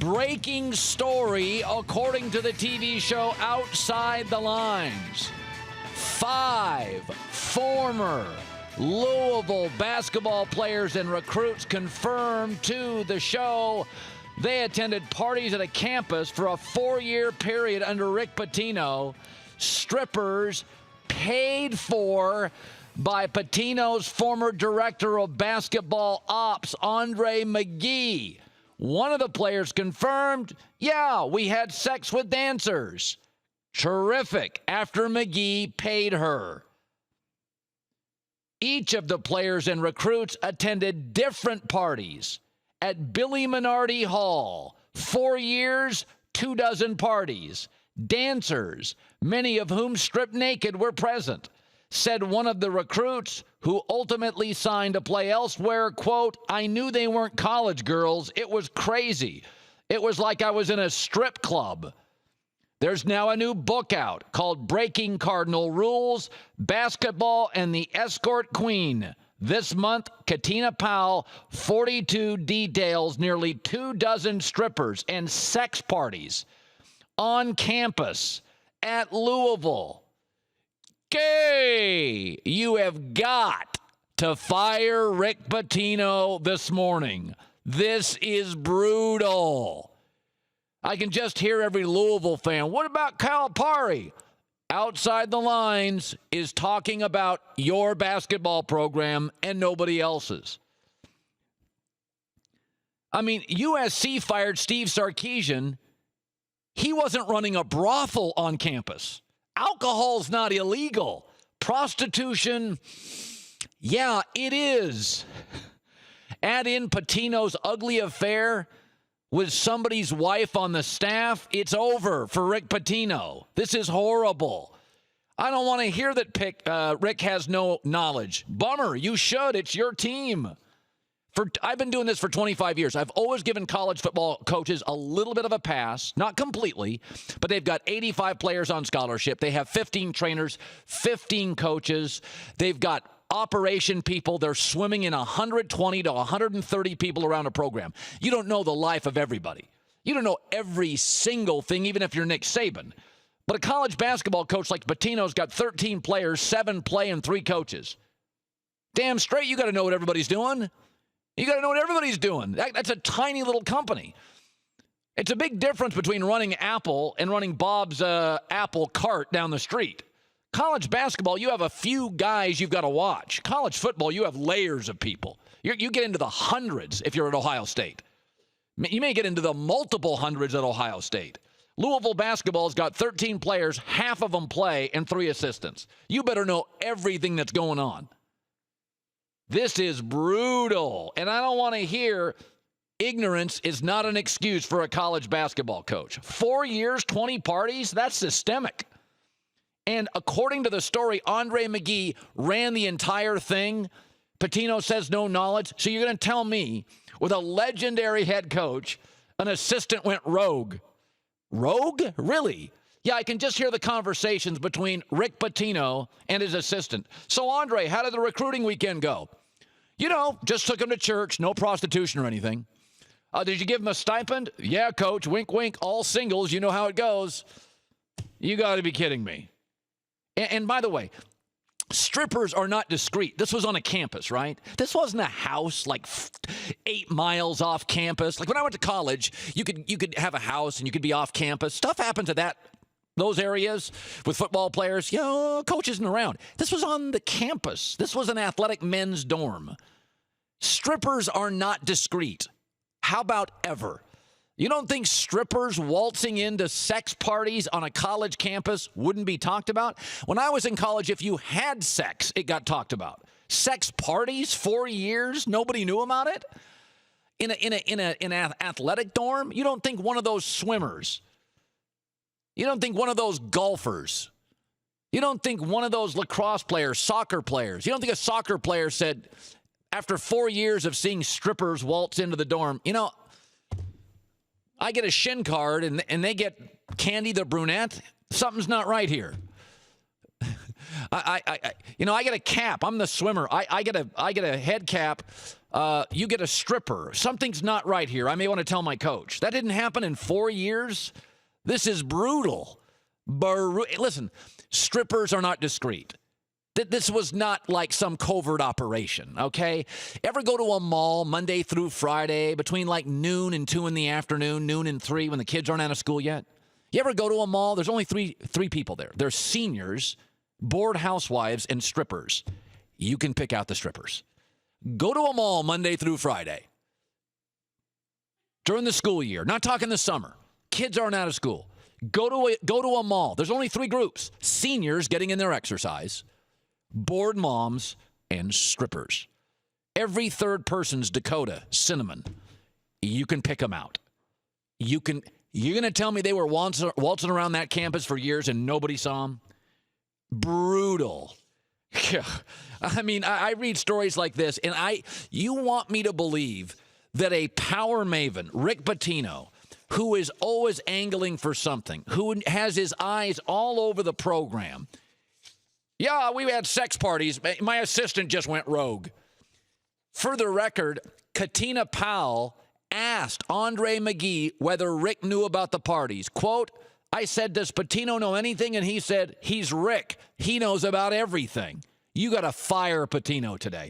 Breaking story, according to the TV show Outside the Lines. 5 former Louisville basketball players and recruits confirmed to the show they attended parties at a campus for a 4-year period under Rick Pitino. Strippers paid for by Pitino's former director of basketball ops, Andre McGee. One of the players confirmed, yeah, we had sex with dancers. Terrific, after McGee paid her. Each of the players and recruits attended different parties at Billy Minardi Hall. 4 years, 24 parties. Dancers, many of whom stripped naked, were present. Said one of the recruits, who ultimately signed to play elsewhere, quote, I knew they weren't college girls. It was crazy. It was like I was in a strip club. There's now a new book out called Breaking Cardinal Rules, Basketball and the Escort Queen. This month, Katina Powell, 42 details nearly 24 strippers and sex parties on campus at Louisville. Gay! You have got to fire Rick Pitino this morning. This is brutal. I can just hear every Louisville fan. What about Calipari? Outside the Lines is talking about your basketball program and nobody else's. I mean, USC fired Steve Sarkisian. He wasn't running a brothel on campus. Alcohol's not illegal. Prostitution, yeah, it is. Add in Pitino's ugly affair with somebody's wife on the staff, it's over for Rick Pitino. This is horrible. I don't want to hear that Rick has no knowledge. Bummer, you should. It's your team. I've been doing this for 25 years. I've always given college football coaches a little bit of a pass, not completely, but they've got 85 players on scholarship. They have 15 trainers, 15 coaches. They've got operation people. They're swimming in 120 to 130 people around a program. You don't know the life of everybody. You don't know every single thing, even if you're Nick Saban. But a college basketball coach like Pitino's got 13 players, 7 play, and 3 coaches. Damn straight, you got to know what everybody's doing. You got to know what everybody's doing. That's a tiny little company. It's a big difference between running Apple and running Bob's Apple cart down the street. College basketball, you have a few guys you've got to watch. College football, you have layers of people. You get into the hundreds if you're at Ohio State. You may get into the multiple hundreds at Ohio State. Louisville basketball's got 13 players, half of them play, and 3 assistants. You better know everything that's going on. This is brutal, and I don't want to hear ignorance is not an excuse for a college basketball coach. 4 years, 20 parties, that's systemic. And according to the story, Andre McGee ran the entire thing. Pitino says no knowledge. So you're going to tell me, with a legendary head coach, an assistant went rogue. Rogue? Really? Yeah, I can just hear the conversations between Rick Pitino and his assistant. So, Andre, how did the recruiting weekend go? You know, just took him to church, no prostitution or anything. Did you give him a stipend? Yeah, coach, wink, wink, all singles. You know how it goes. You got to be kidding me. And by the way, strippers are not discreet. This was on a campus, right? This wasn't a house like 8 miles off campus. Like when I went to college, you could have a house and you could be off campus. Stuff happens at those areas with football players. You know, coach isn't around. This was on the campus. This was an athletic men's dorm. Strippers are not discreet. How about ever? You don't think strippers waltzing into sex parties on a college campus wouldn't be talked about? When I was in college, if you had sex, it got talked about. Sex parties, 4 years, nobody knew about it? In an athletic dorm? You don't think one of those swimmers, you don't think one of those golfers, you don't think one of those lacrosse players, soccer players, you don't think a soccer player said, after 4 years of seeing strippers waltz into the dorm, you know, I get a shin card and they get Candy the brunette. Something's not right here. I get a cap. I'm the swimmer. I get a head cap. You get a stripper. Something's not right here. I may want to tell my coach. That didn't happen in 4 years. This is brutal. Listen, strippers are not discreet. This was not like some covert operation, okay? Ever go to a mall Monday through Friday between like noon and 2 in the afternoon, noon and 3 when the kids aren't out of school yet? You ever go to a mall? There's only three people there. There's seniors, bored housewives, and strippers. You can pick out the strippers. Go to a mall Monday through Friday during the school year. Not talking the summer. Kids aren't out of school. Go to a mall. There's only 3 groups. Seniors getting in their exercise, bored moms, and strippers. Every third person's Dakota, Cinnamon. You can pick them out. You're going to tell me they were waltzing around that campus for years and nobody saw them? Brutal. I mean, I read stories like this, and you want me to believe that a power maven, Rick Pitino, who is always angling for something, who has his eyes all over the program. Yeah, we had sex parties. My assistant just went rogue. For the record, Katina Powell asked Andre McGee whether Rick knew about the parties. Quote, I said, does Pitino know anything? And he said, he's Rick. He knows about everything. You got to fire Pitino today.